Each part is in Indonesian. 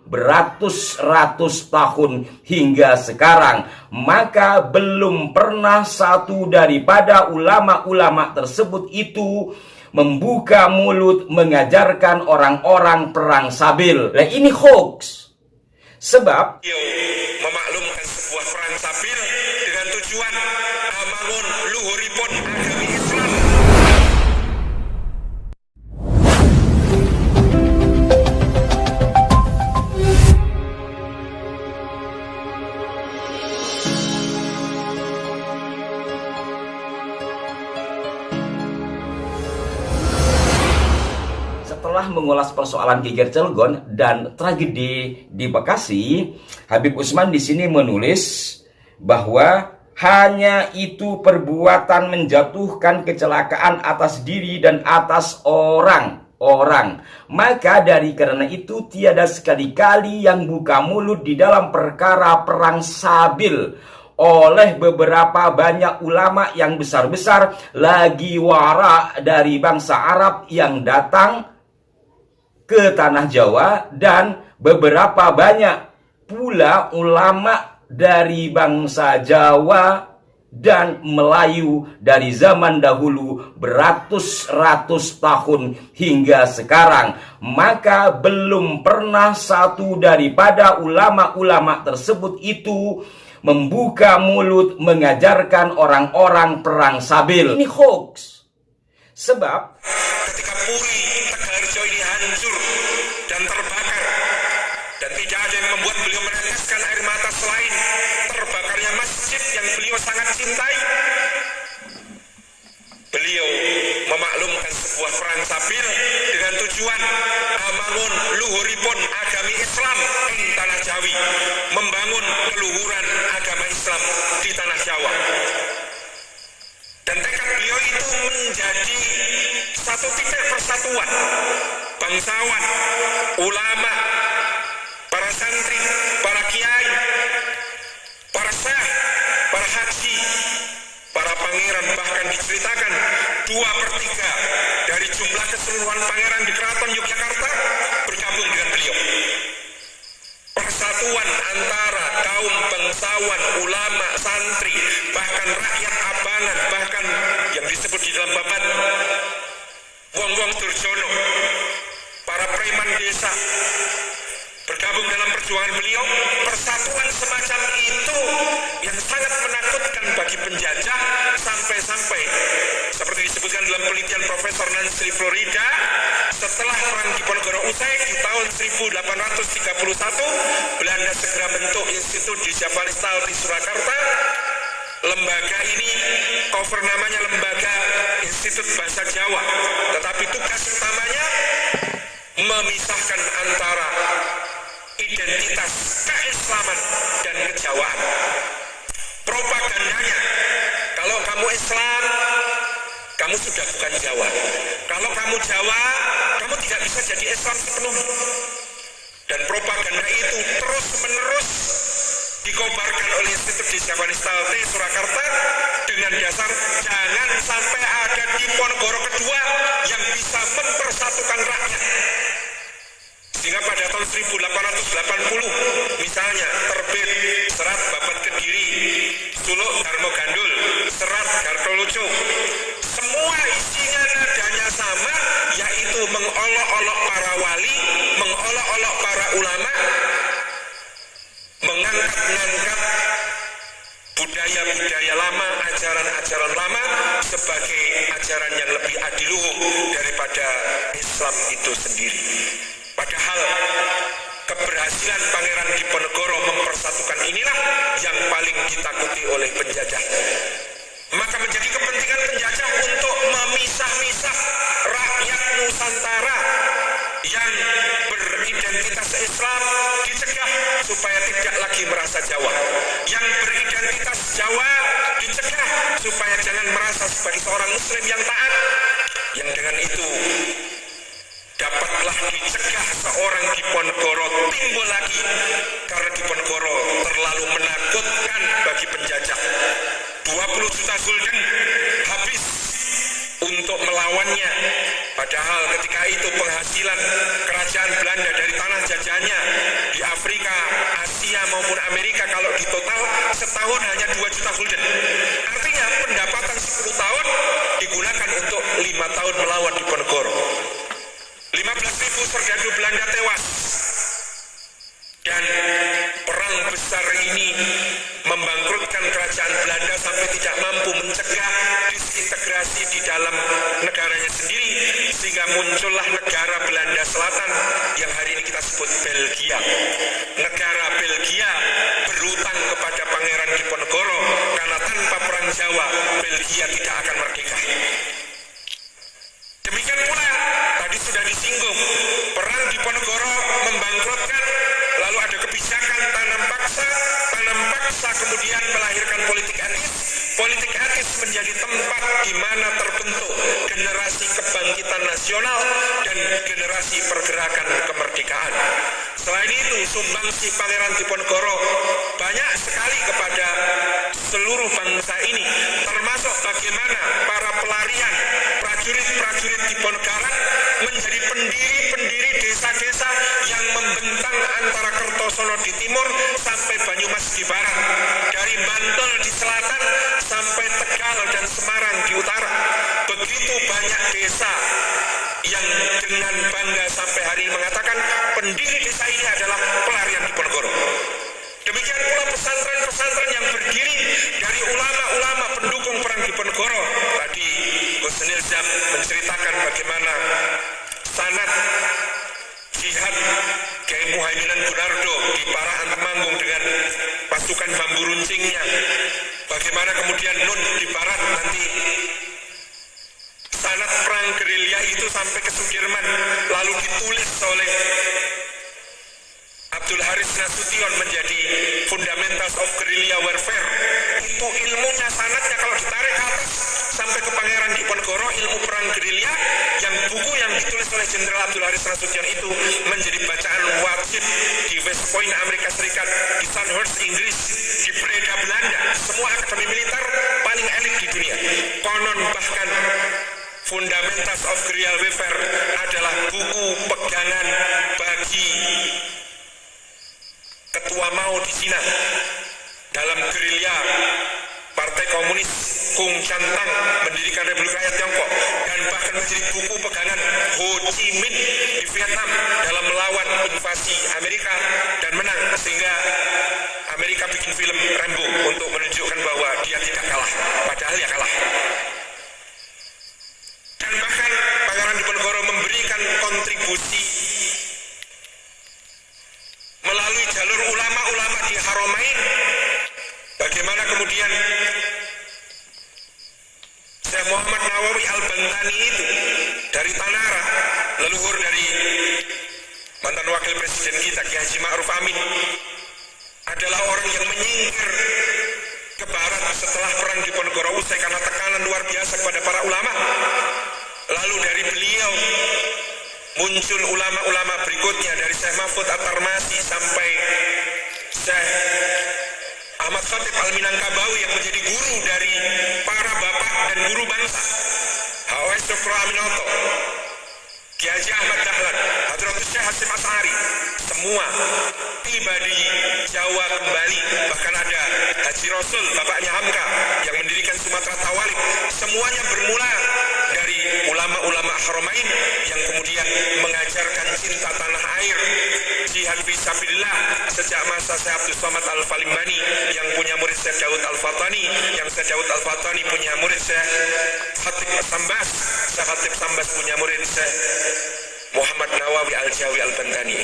beratus-ratus tahun hingga sekarang. Maka belum pernah satu daripada ulama-ulama tersebut itu membuka mulut mengajarkan orang-orang perang sabil. Nah, ini hoax. Sebab memaklumkan sebuah perang sabil dengan tujuan membangun luhuripun agami Islam. Setelah mengulas persoalan geger Cilegon dan tragedi di Bekasi, Habib Utsman di sini menulis bahwa hanya itu perbuatan menjatuhkan kecelakaan atas diri dan atas orang. Maka dari karena itu tiada sekali-kali yang buka mulut di dalam perkara perang sabil oleh beberapa banyak ulama yang besar-besar lagi wara dari bangsa Arab yang datang ke tanah Jawa, dan beberapa banyak pula ulama dari bangsa Jawa dan Melayu dari zaman dahulu beratus-ratus tahun hingga sekarang. Maka belum pernah satu daripada ulama-ulama tersebut itu membuka mulut mengajarkan orang-orang perang sabil. Ini hoax. Sebab ketika Puri Tegalrejo ini hancur dan terbakar, dan tidak ada yang membuat beliau meneteskan air mata selain terbakarnya masjid yang beliau sangat cintai, beliau memaklumkan sebuah perang sabil dengan tujuan membangun luhuripun agami Islam di tanah Jawi, membangun keluhuran agama Islam di tanah Jawa. Dan tekad beliau itu menjadi satu titik persatuan bangsawan, ulama, para santri, para kiai, para syekh, para haji, para pangeran. Bahkan diceritakan 2/3 dari jumlah keseluruhan pangeran di Keraton Yogyakarta bergabung dengan beliau. Persatuan antara kaum bangsawan, ulama, santri, bahkan rakyat abangan, bahkan yang disebut di dalam babat wong-wong Durjono, para preman desa bergabung dalam perjuangan beliau. Persatuan semacam itu yang sangat menakutkan bagi penjajah, sampai-sampai seperti disebutkan dalam penelitian Profesor Nancy Florida, setelah perang Diponegoro usai di tahun 1831, Belanda segera bentuk institut di Javanistal di Surakarta. Lembaga ini cover namanya Lembaga Institut Bahasa Jawa, tetapi tugas utamanya memisahkan antara identitas keislaman dan kejawaan. Propagandanya, kalau kamu Islam, kamu sudah bukan Jawa. Kalau kamu Jawa, kamu tidak bisa jadi Islam sepenuhnya. Dan propaganda itu terus-menerus dikobarkan oleh Institut di Javanistal di Surakarta dengan dasar jangan sampai ada Diponegoro kedua yang bisa mempersatukan rakyat. Sehingga pada tahun 1880 misalnya terbit serat Babat Kediri, Suluk Darmo Gandul, serat Gartoloco. Semua isinya nadanya sama, yaitu mengolok-olok para wali, mengolok-olok para ulama, mengangkat-ngangkat budaya-budaya lama, ajaran-ajaran lama sebagai ajaran yang lebih adiluhung daripada Islam itu sendiri. Padahal keberhasilan Pangeran Diponegoro mempersatukan inilah yang paling ditakuti oleh penjajah. Maka menjadi kepentingan penjajah untuk memisah-misah rakyat Nusantara yang beridentitas Islam, dicegah supaya tidak lagi merasa Jawa. Yang beridentitas Jawa dicegah supaya jangan merasa sebagai seorang Muslim yang taat. Yang dengan itu dapatlah dicegah seorang Diponegoro timbul lagi, karena Diponegoro terlalu menakutkan bagi penjajah. 20 juta gulden habis untuk melawannya, padahal ketika itu penghasilan kerajaan Belanda dari tanah jajahannya di 2 juta gulden. Artinya pendapatan 10 tahun digunakan untuk 5 tahun melawan Diponegoro. 15.000 serdadu Belanda tewas. Dan perang besar ini membangkrutkan kerajaan Belanda sampai tidak mampu mencegah disintegrasi di dalam negaranya sendiri, sehingga muncullah negara Belanda Selatan yang hari ini kita sebut Belgia. Negara Belgia berutang kepada Pangeran Diponegoro karena tanpa perang Jawa Belgia tidak akan merdeka. Demikian pula tadi sudah disinggung, perang Diponegoro membangkrutkan, lalu ada kebijakan tanam paksa kemudian melahirkan politik etis. Politik etis menjadi tempat di mana terbentuk generasi kebangkitan nasional dan generasi pergerakan kemerdekaan. Selain itu, sumbangsi Pangeran Diponegoro banyak sekali kepada seluruh bangsa ini, termasuk bagaimana para pelarian prajurit-prajurit Diponegoro menjadi pendiri-pendiri desa-desa yang membentang antara Kertosono di timur sampai Banyumas di barat, dari Bantul di selatan sampai Tegal dan Semarang di utara. Begitu banyak desa yang dengan bangga sampai hari ini mengatakan pendiri desa ini adalah pelarian Diponegoro. Demikian pula pesantren-pesantren yang berdiri dari ulama-ulama pendukung perang Diponegoro. Tadi Gus Nirzam menceritakan bagaimana sanad jihad Kiai Muhaiminan Gunardo di Parahan Temanggung dengan pasukan bambu runcingnya. Bagaimana kemudian Nun di barat nanti sanad perang gerilya itu sampai ke Sudirman, lalu ditulis oleh Abdul Haris Nasution menjadi Fundamentals of Guerrilla Warfare. Itu ilmunya, sanadnya kalau ditarik ke atas sampai ke Pangeran Diponegoro, ilmu perang gerilya, yang buku yang ditulis oleh Jenderal Abdul Haris Nasution itu menjadi bacaan wajib di West Point Amerika Serikat, di Sandhurst Inggris, di Breda Belanda, semua akademi militer paling elit di dunia. Konon bahkan Fundamentals of Guerrilla Warfare adalah buku pegangan bagi Ketua Mao di Cina dalam gerilya Partai Komunis Kung Chantang mendirikan Republik Rakyat Tiongkok, dan bahkan menjadi buku pegangan Ho Chi Minh di Vietnam dalam melawan invasi Amerika dan menang, sehingga Amerika bikin film Rambo untuk menunjukkan bahwa dia tidak kalah, padahal ya kalah. Dan bahkan Pangeran Diponegoro memberikan kontribusi melalui jalur ulama-ulama di Haramain. Bagaimana kemudian Syekh Muhammad Nawawi Al-Bantani itu dari Tanara, leluhur dari mantan wakil presiden kita Ki Haji Ma'ruf Amin, adalah orang yang menyingkir ke barat setelah perang Diponegoro usai karena tekanan luar biasa kepada para ulama. Lalu dari beliau muncul ulama-ulama berikutnya, dari Syekh Mahfud At-Tarmasi sampai Syekh Ahmad Khatib Al-Minangkabawi yang menjadi guru dari para bapak dan guru bangsa, H.O.S. Dr. Aminoto, Ki Haji Ahmad Dahlan, Hadratus Syekh Hasyim Asy'ari, semua tiba di Jawa kembali. Bahkan ada Haji Rasul, bapaknya Hamka, yang mendirikan Sumatera Tawalik. Semuanya bermula dari ulama-ulama Haramain yang kemudian mengajarkan cinta tanah air, jihad fisabilillah sejak masa Syekh Abdul Somad Al-Falimbani yang punya murid Syekh Daud Al-Fatani, yang Syekh Daud Al-Fatani punya murid Syekh Khatib Sambas, Syekh Khatib Sambas punya murid Syekh Muhammad Nawawi Al-Jawi Al-Bantani.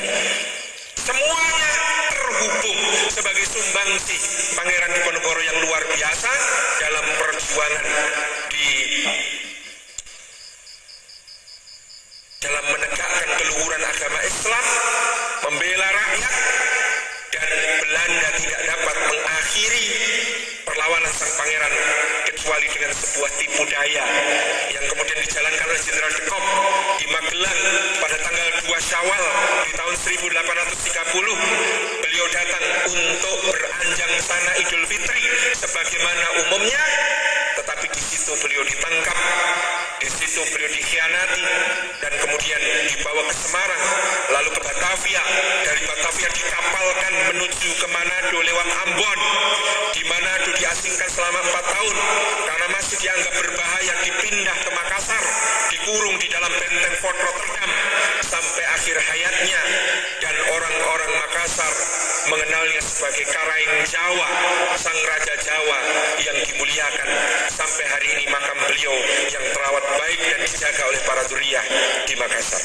Semuanya terhubung sebagai sumbangsi Pangeran Diponegoro yang luar biasa dalam perjuangan dalam menegakkan keluhuran agama Islam, membela rakyat, dan Belanda tidak dapat mengakhiri perlawanan sang pangeran kecuali dengan sebuah tipu daya yang kemudian dijalankan oleh Jenderal de Kock di Magelang pada tanggal 2 Syawal di tahun 1830. Beliau datang untuk beranjang sana Idul Fitri sebagaimana umumnya, tetapi di situ beliau ditangkap, di situ beliau dikhianati, dan dan kemudian dibawa ke Semarang, lalu ke Batavia. Dari Batavia dikapalkan menuju ke Manado lewat Ambon. Di Manado diasingkan selama 4 tahun karena masih dianggap berbahaya, dipindah ke Makassar, dikurung di dalam benteng Fort Rotterdam sampai akhir hayatnya, dan orang-orang Makassar mengenalnya sebagai Karaeng Jawa, sang raja Jawa yang dimuliakan. Sampai hari ini makam beliau yang terawat baik dan dijaga oleh para dzurriyyah di Makassar.